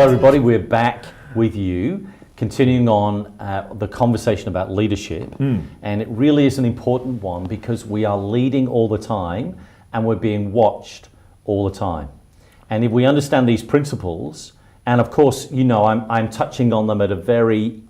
everybody, we're back with you, continuing on the conversation about leadership. And it really is an important one because we are leading all the time and we're being watched all the time. And if we understand these principles, and of course, you know, I'm touching on them at a very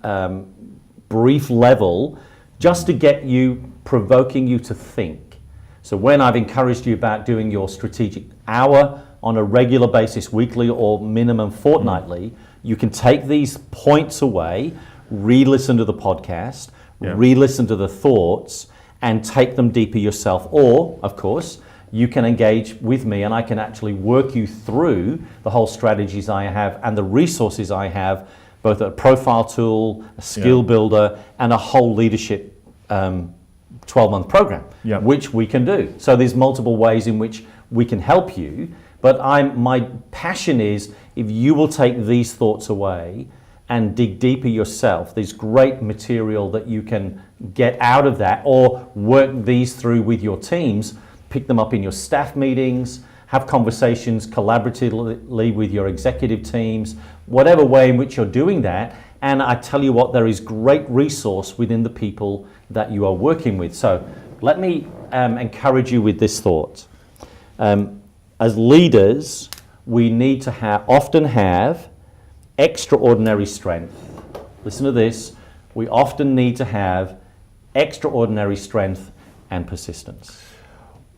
brief level, just to get you, provoking you to think. So when I've encouraged you about doing your strategic hour on a regular basis, weekly or minimum fortnightly, you can take these points away, re-listen to the podcast, re-listen to the thoughts, and take them deeper yourself. Or, of course, you can engage with me and I can actually work you through the whole strategies I have and the resources I have, both a profile tool, a skill builder, and a whole leadership 12-month program, which we can do. So there's multiple ways in which we can help you, but my passion is if you will take these thoughts away and dig deeper yourself, there's great material that you can get out of that, or work these through with your teams, pick them up in your staff meetings, have conversations collaboratively with your executive teams, whatever way in which you're doing that. And I tell you what, there is great resource within the people that you are working with. So let me encourage you with this thought. As leaders, we need to often have extraordinary strength. Listen to this. We often need to have extraordinary strength and persistence.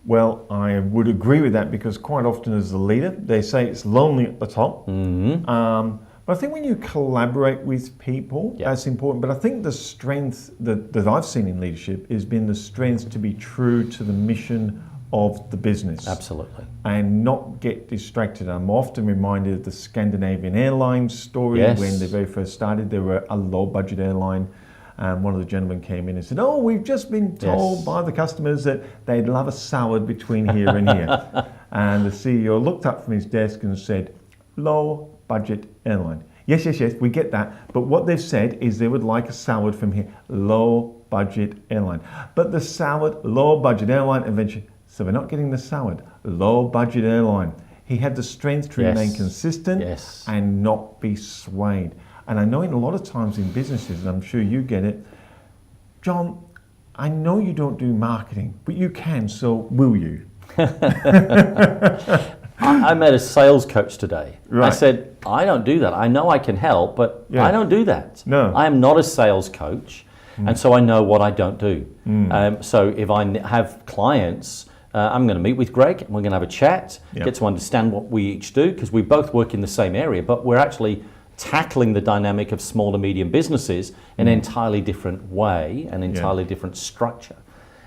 Well, I would agree with that because quite often as a leader, they say it's lonely at the top. But I think when you collaborate with people, that's important. But I think the strength that I've seen in leadership has been the strength to be true to the mission of the business. Absolutely. And not get distracted. I'm often reminded of the Scandinavian Airlines story when they very first started. They were a low-budget airline. And one of the gentlemen came in and said, "Oh, we've just been told by the customers that they'd love a salad between here and here." And the CEO looked up from his desk and said, "Low-budget airline. Yes, we get that. But what they've said is they would like a salad from here. Low-budget airline. But the salad, low-budget airline, eventually, so we're not getting the salad. Low-budget airline." He had the strength to remain consistent and not be swayed. And I know in a lot of times in businesses, and I'm sure you get it, John, I know you don't do marketing, but you can, so will you? I met a sales coach today. I said, I don't do that. I know I can help, but I don't do that. No. I am not a sales coach, and so I know what I don't do. So if I have clients, I'm going to meet with Greg, and we're going to have a chat, get to understand what we each do, because we both work in the same area, but we're actually tackling the dynamic of small to medium businesses in an entirely different way, an entirely different structure.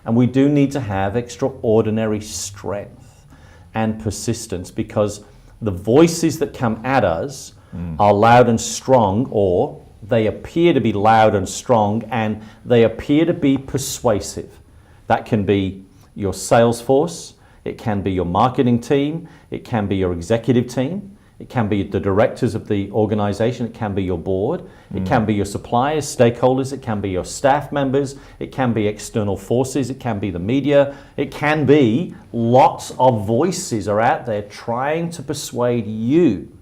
And we do need to have extraordinary strength and persistence, because the voices that come at us are loud and strong, or they appear to be loud and strong, and they appear to be persuasive. That can be your sales force, it can be your marketing team, it can be your executive team, it can be the directors of the organization, it can be your board, it can be your suppliers, stakeholders, it can be your staff members, it can be external forces, it can be the media, it can be lots of voices are out there trying to persuade you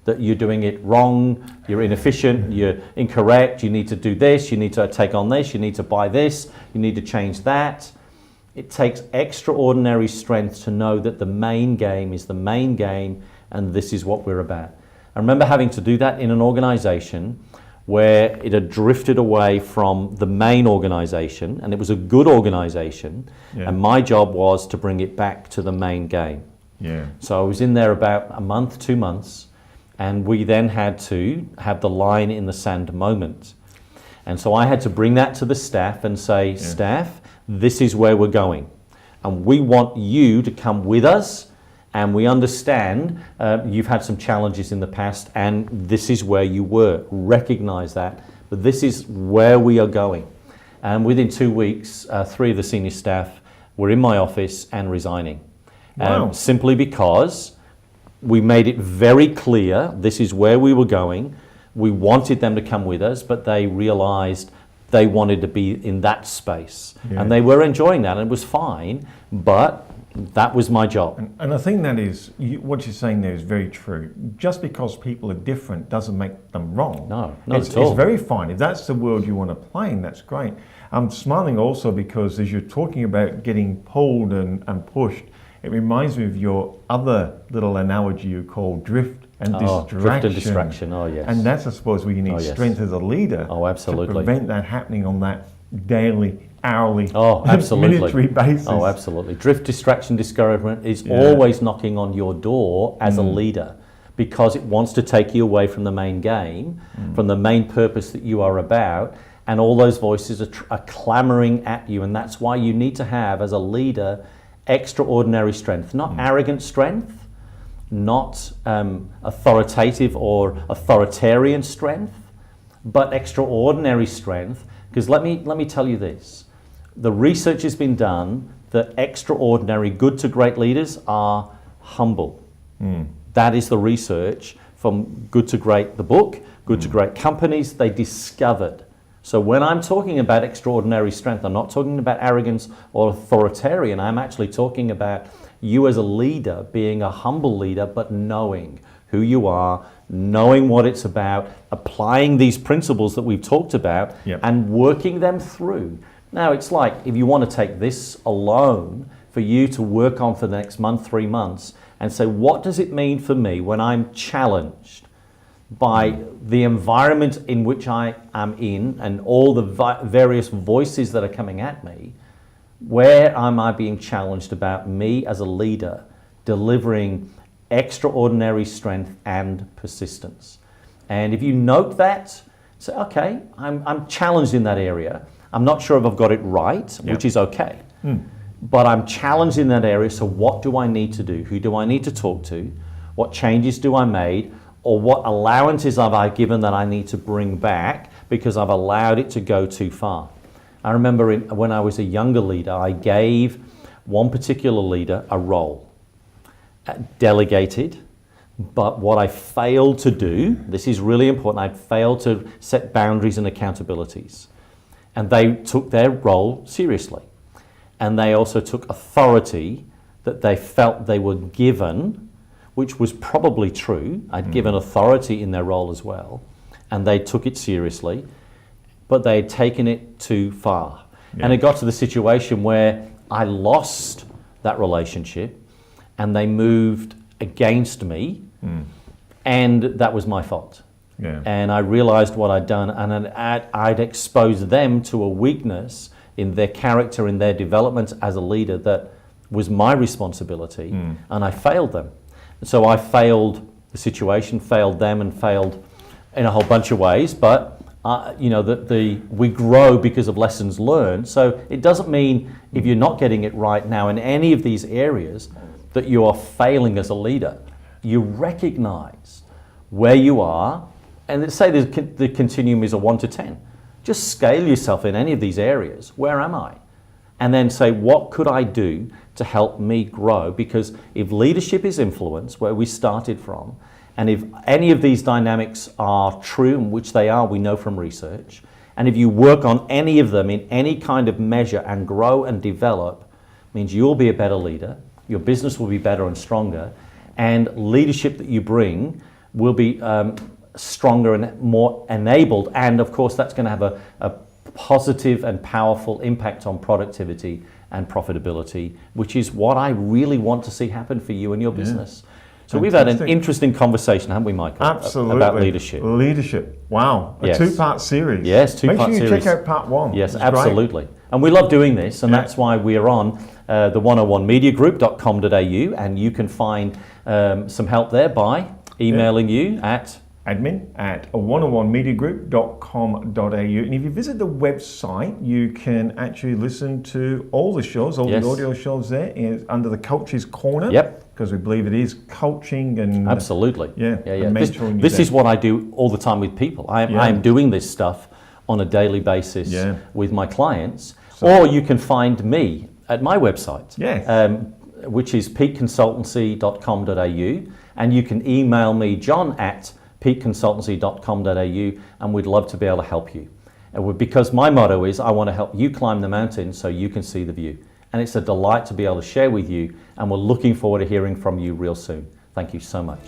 that you're doing it wrong, you're inefficient, you're incorrect, you need to do this, you need to take on this, you need to buy this, you need to change that. It takes extraordinary strength to know that the main game is the main game, and this is what we're about. I remember having to do that in an organization where it had drifted away from the main organization, and it was a good organization, and my job was to bring it back to the main game. So I was in there about a month, 2 months, and we then had to have the line in the sand moment. And so I had to bring that to the staff and say, staff, this is where we're going. And we want you to come with us, and we understand you've had some challenges in the past, and this is where you were. Recognize that, but this is where we are going. And within 2 weeks, 3 of the senior staff were in my office and resigning. Simply because we made it very clear this is where we were going. We wanted them to come with us, but they realized they wanted to be in that space. And they were enjoying that, and it was fine, but That was my job. And I think that is, what you're saying there is very true. Just because people are different doesn't make them wrong. No, not at all. It's very fine. If that's the world you want to play in, that's great. I'm smiling also because as you're talking about getting pulled and pushed, it reminds me of your other little analogy you call drift and distraction. Drift and distraction, oh yes. And that's, I suppose, where you need strength as a leader. Oh, absolutely. To prevent that happening on that daily, hourly, absolutely. military basis. Oh, absolutely. Drift, distraction, discouragement is always knocking on your door as a leader, because it wants to take you away from the main game, from the main purpose that you are about, and all those voices are clamoring at you. And that's why you need to have, as a leader, extraordinary strength, not arrogant strength, not authoritative or authoritarian strength, but extraordinary strength. Because let me tell you this, the research has been done that extraordinary, good to great leaders are humble. That is the research from Good to Great, the book, Good to Great companies, they discovered. So when I'm talking about extraordinary strength, I'm not talking about arrogance or authoritarian. I'm actually talking about you as a leader being a humble leader, but knowing who you are, knowing what it's about, applying these principles that we've talked about, and working them through. Now, it's like if you want to take this alone for you to work on for the next month, 3 months, and say, what does it mean for me when I'm challenged by the environment in which I am in and all the various voices that are coming at me? Where am I being challenged about me as a leader delivering extraordinary strength and persistence? And if you note that, say, okay, I'm challenged in that area. I'm not sure if I've got it right, which is okay. But I'm challenged in that area, so what do I need to do? Who do I need to talk to? What changes do I make? Or what allowances have I given that I need to bring back because I've allowed it to go too far? I remember when I was a younger leader, I gave one particular leader a role, delegated, but what I failed to do, this is really important, I failed to set boundaries and accountabilities. And they took their role seriously. And they also took authority that they felt they were given, which was probably true. I'd given authority in their role as well, and they took it seriously, but they had taken it too far. And it got to the situation where I lost that relationship, and they moved against me, and that was my fault. And I realized what I'd done, and I'd exposed them to a weakness in their character, in their development as a leader that was my responsibility, and I failed them. So I failed the situation, failed them, and failed in a whole bunch of ways. But we grow because of lessons learned. So it doesn't mean if you're not getting it right now in any of these areas that you are failing as a leader. You recognize where you are, and say the continuum is a 1 to 10. Just scale yourself in any of these areas. Where am I? And then say, what could I do to help me grow? Because if leadership is influence, where we started from, and if any of these dynamics are true, which they are, we know from research, and if you work on any of them in any kind of measure and grow and develop, means you'll be a better leader, your business will be better and stronger, and leadership that you bring will be stronger and more enabled, and of course that's going to have a positive and powerful impact on productivity and profitability, which is what I really want to see happen for you and your business. So we've had an interesting conversation, haven't we, Michael? Absolutely. About leadership. Leadership. Wow. A 2-part series. Yes, 2-part series. Make sure you check out part 1. Yes, absolutely. Great. And we love doing this, and that's why we're on the 101mediagroup.com.au, and you can find some help there by emailing you at admin@101mediagroup.com.au. And if you visit the website, you can actually listen to all the shows, the audio shows there under the Coach's Corner. Because we believe it is coaching and... Absolutely. Mentoring. This is what I do all the time with people. I am doing this stuff on a daily basis with my clients. Or you can find me at my website, which is peakconsultancy.com.au. And you can email me, john@peakconsultancy.com.au, and we'd love to be able to help you. Because my motto is I want to help you climb the mountain so you can see the view. and it's a delight to be able to share with you, and we're looking forward to hearing from you real soon. Thank you so much.